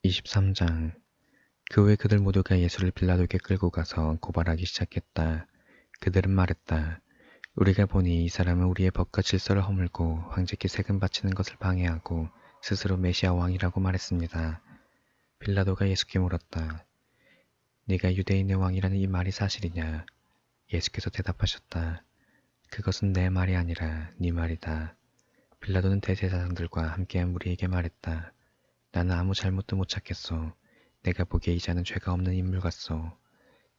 23장. 그 후에 그들 모두가 예수를 빌라도에게 끌고 가서 고발하기 시작했다. 그들은 말했다. 우리가 보니 이 사람은 우리의 법과 질서를 허물고 황제께 세금 바치는 것을 방해하고 스스로 메시아 왕이라고 말했습니다. 빌라도가 예수께 물었다. 네가 유대인의 왕이라는 이 말이 사실이냐? 예수께서 대답하셨다. 그것은 내 말이 아니라 네 말이다. 빌라도는 대제사장들과 함께한 무리에게 말했다. 나는 아무 잘못도 못 찾겠소. 내가 보기에 이 자는 죄가 없는 인물 같소.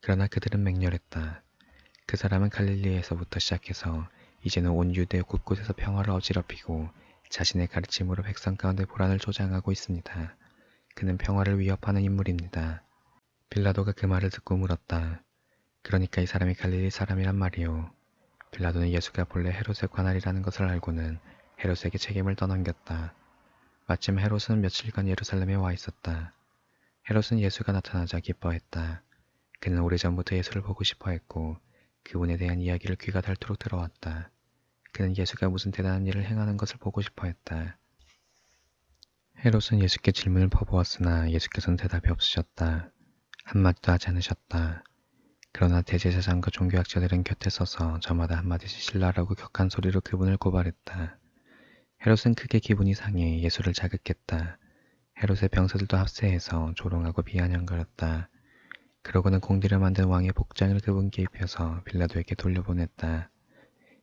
그러나 그들은 맹렬했다. 그 사람은 갈릴리에서부터 시작해서 이제는 온 유대 곳곳에서 평화를 어지럽히고 자신의 가르침으로 백성 가운데 불안을 조장하고 있습니다. 그는 평화를 위협하는 인물입니다. 빌라도가 그 말을 듣고 물었다. 그러니까 이 사람이 갈릴리 사람이란 말이오. 빌라도는 예수가 본래 헤롯의 관할이라는 것을 알고는 헤롯에게 책임을 떠넘겼다. 마침 헤롯은 며칠간 예루살렘에 와 있었다. 헤롯은 예수가 나타나자 기뻐했다. 그는 오래전부터 예수를 보고 싶어 했고 그분에 대한 이야기를 귀가 닳도록 들어왔다. 그는 예수가 무슨 대단한 일을 행하는 것을 보고 싶어 했다. 헤롯은 예수께 질문을 퍼부었으나 예수께서는 대답이 없으셨다. 한마디도 하지 않으셨다. 그러나 대제사장과 종교학자들은 곁에 서서 저마다 한마디씩 신랄하고 격한 소리로 그분을 고발했다. 헤롯은 크게 기분이 상해 예수를 자극했다. 헤롯의 병사들도 합세해서 조롱하고 비아냥거렸다. 그러고는 공들여 만든 왕의 복장을 그분께 입혀서 빌라도에게 돌려보냈다.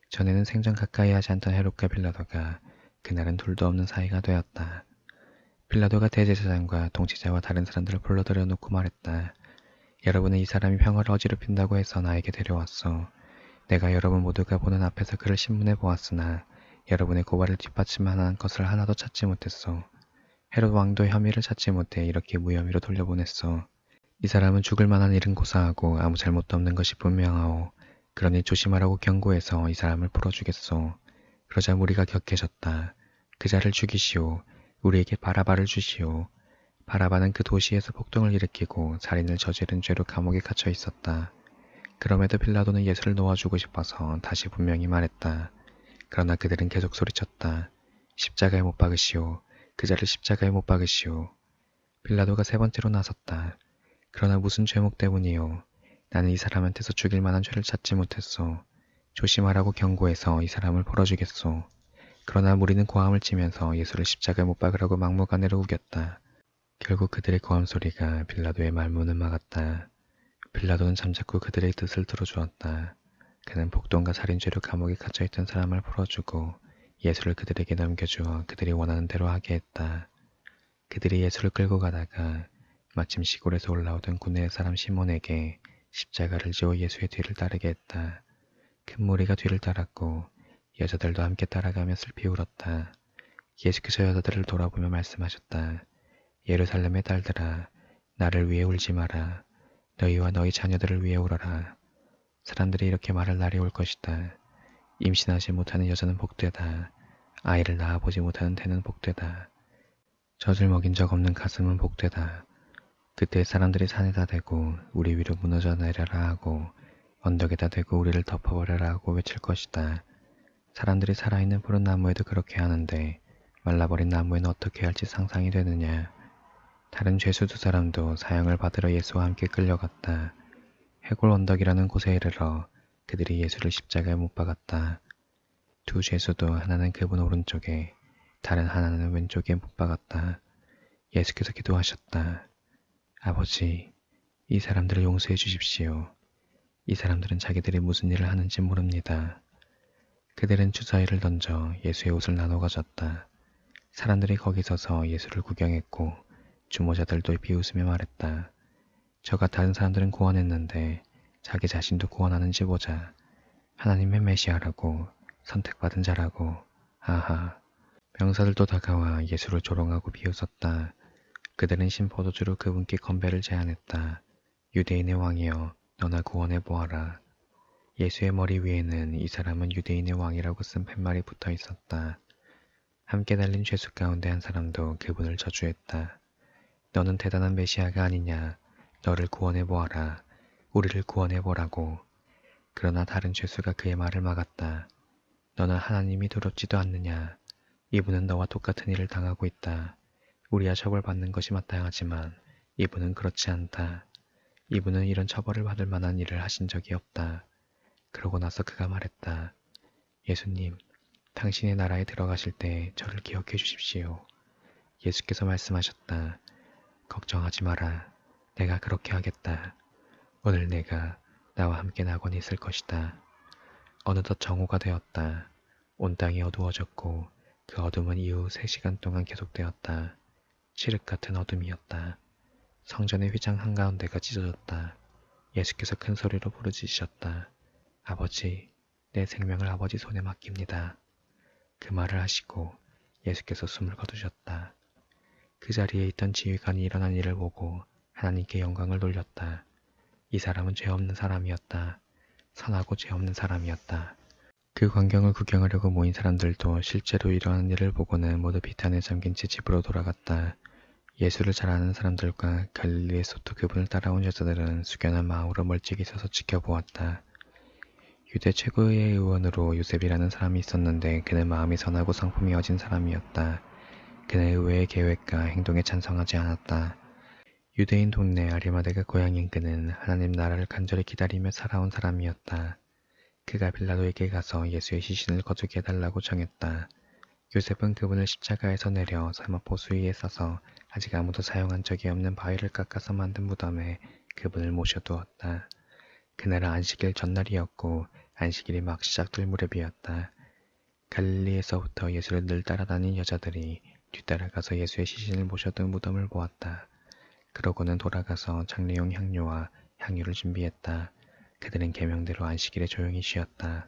전에는 생전 가까이 하지 않던 헤롯과 빌라도가 그날은 둘도 없는 사이가 되었다. 빌라도가 대제사장과 통치자와 다른 사람들을 불러들여 놓고 말했다. 여러분은 이 사람이 평화를 어지럽힌다고 해서 나에게 데려왔소. 내가 여러분 모두가 보는 앞에서 그를 신문해 보았으나 여러분의 고발을 뒷받침하는 것을 하나도 찾지 못했소. 헤롯 왕도 혐의를 찾지 못해 이렇게 무혐의로 돌려보냈소. 이 사람은 죽을 만한 일은 고사하고 아무 잘못도 없는 것이 분명하오. 그러니 조심하라고 경고해서 이 사람을 풀어주겠소. 그러자 무리가 격해졌다. 그 자를 죽이시오. 우리에게 바라바를 주시오. 바라바는 그 도시에서 폭동을 일으키고 살인을 저지른 죄로 감옥에 갇혀 있었다. 그럼에도 빌라도는 예수를 놓아주고 싶어서 다시 분명히 말했다. 그러나 그들은 계속 소리쳤다. 십자가에 못 박으시오. 그 자를 십자가에 못 박으시오. 빌라도가 세 번째로 나섰다. 그러나 무슨 죄목 때문이요? 나는 이 사람한테서 죽일 만한 죄를 찾지 못했소. 조심하라고 경고해서 이 사람을 풀어주겠소. 그러나 무리는 고함을 치면서 예수를 십자가에 못 박으라고 막무가내로 우겼다. 결국 그들의 고함 소리가 빌라도의 말문을 막았다. 빌라도는 잠자코 그들의 뜻을 들어주었다. 그는 폭동과 살인죄로 감옥에 갇혀있던 사람을 풀어주고 예수를 그들에게 넘겨주어 그들이 원하는 대로 하게 했다. 그들이 예수를 끌고 가다가 마침 시골에서 올라오던 구네의 사람 시몬에게 십자가를 지어 예수의 뒤를 따르게 했다. 큰 무리가 뒤를 따랐고 여자들도 함께 따라가며 슬피 울었다. 예수께서 여자들을 돌아보며 말씀하셨다. 예루살렘의 딸들아, 나를 위해 울지 마라. 너희와 너희 자녀들을 위해 울어라. 사람들이 이렇게 말할 날이 올 것이다. 임신하지 못하는 여자는 복되다. 아이를 낳아보지 못하는 태는 복되다. 젖을 먹인 적 없는 가슴은 복되다. 그때 사람들이 산에다 대고 우리 위로 무너져 내려라 하고 언덕에다 대고 우리를 덮어버려라 하고 외칠 것이다. 사람들이 살아있는 푸른 나무에도 그렇게 하는데 말라버린 나무에는 어떻게 할지 상상이 되느냐. 다른 죄수 두 사람도 사형을 받으러 예수와 함께 끌려갔다. 해골 언덕이라는 곳에 이르러 그들이 예수를 십자가에 못 박았다. 두 죄수도 하나는 그분 오른쪽에 다른 하나는 왼쪽에 못 박았다. 예수께서 기도하셨다. 아버지, 이 사람들을 용서해 주십시오. 이 사람들은 자기들이 무슨 일을 하는지 모릅니다. 그들은 주사위를 던져 예수의 옷을 나눠 가졌다. 사람들이 거기 서서 예수를 구경했고 주모자들도 비웃으며 말했다. 저가 다른 사람들은 구원했는데 자기 자신도 구원하는지 보자. 하나님의 메시아라고, 선택받은 자라고. 하하. 병사들도 다가와 예수를 조롱하고 비웃었다. 그들은 신포도주로 그분께 건배를 제안했다. 유대인의 왕이여, 너나 구원해 보아라. 예수의 머리 위에는 이 사람은 유대인의 왕이라고 쓴 팻말이 붙어 있었다. 함께 달린 죄수 가운데 한 사람도 그분을 저주했다. 너는 대단한 메시아가 아니냐. 너를 구원해 보아라. 우리를 구원해 보라고. 그러나 다른 죄수가 그의 말을 막았다. 너는 하나님이 두렵지도 않느냐. 이분은 너와 똑같은 일을 당하고 있다. 우리야 처벌받는 것이 마땅하지만 이분은 그렇지 않다. 이분은 이런 처벌을 받을 만한 일을 하신 적이 없다. 그러고 나서 그가 말했다. 예수님, 당신의 나라에 들어가실 때 저를 기억해 주십시오. 예수께서 말씀하셨다. 걱정하지 마라. 내가 그렇게 하겠다. 오늘 내가 나와 함께 낙원에 있을 것이다. 어느덧 정오가 되었다. 온 땅이 어두워졌고 그 어둠은 이후 3시간 동안 계속되었다. 칠흑 같은 어둠이었다. 성전의 휘장 한가운데가 찢어졌다. 예수께서 큰 소리로 부르짖으셨다. 아버지, 내 생명을 아버지 손에 맡깁니다. 그 말을 하시고 예수께서 숨을 거두셨다. 그 자리에 있던 지휘관이 일어난 일을 보고 하나님께 영광을 돌렸다. 이 사람은 죄 없는 사람이었다. 선하고 죄 없는 사람이었다. 그 광경을 구경하려고 모인 사람들도 실제로 일어난 일을 보고는 모두 비탄에 잠긴 채 집으로 돌아갔다. 예수를 잘 아는 사람들과 갈릴리에서부터 그분을 따라온 여자들은 숙연한 마음으로 멀찍이 서서 지켜보았다. 유대 최고의 의원으로 요셉이라는 사람이 있었는데 그는 마음이 선하고 성품이 어진 사람이었다. 그는 의외의 계획과 행동에 찬성하지 않았다. 유대인 동네 아리마대가 고향인 그는 하나님 나라를 간절히 기다리며 살아온 사람이었다. 그가 빌라도에게 가서 예수의 시신을 거두게 해달라고 정했다. 요셉은 그분을 십자가에서 내려 사마포 수위에 싸서 아직 아무도 사용한 적이 없는 바위를 깎아서 만든 무덤에 그분을 모셔두었다. 그날은 안식일 전날이었고 안식일이 막 시작될 무렵이었다. 갈릴리에서부터 예수를 늘 따라다닌 여자들이 뒤따라가서 예수의 시신을 모셔둔 무덤을 보았다. 그러고는 돌아가서 장례용 향료와 향유를 준비했다. 그들은 계명대로 안식일에 조용히 쉬었다.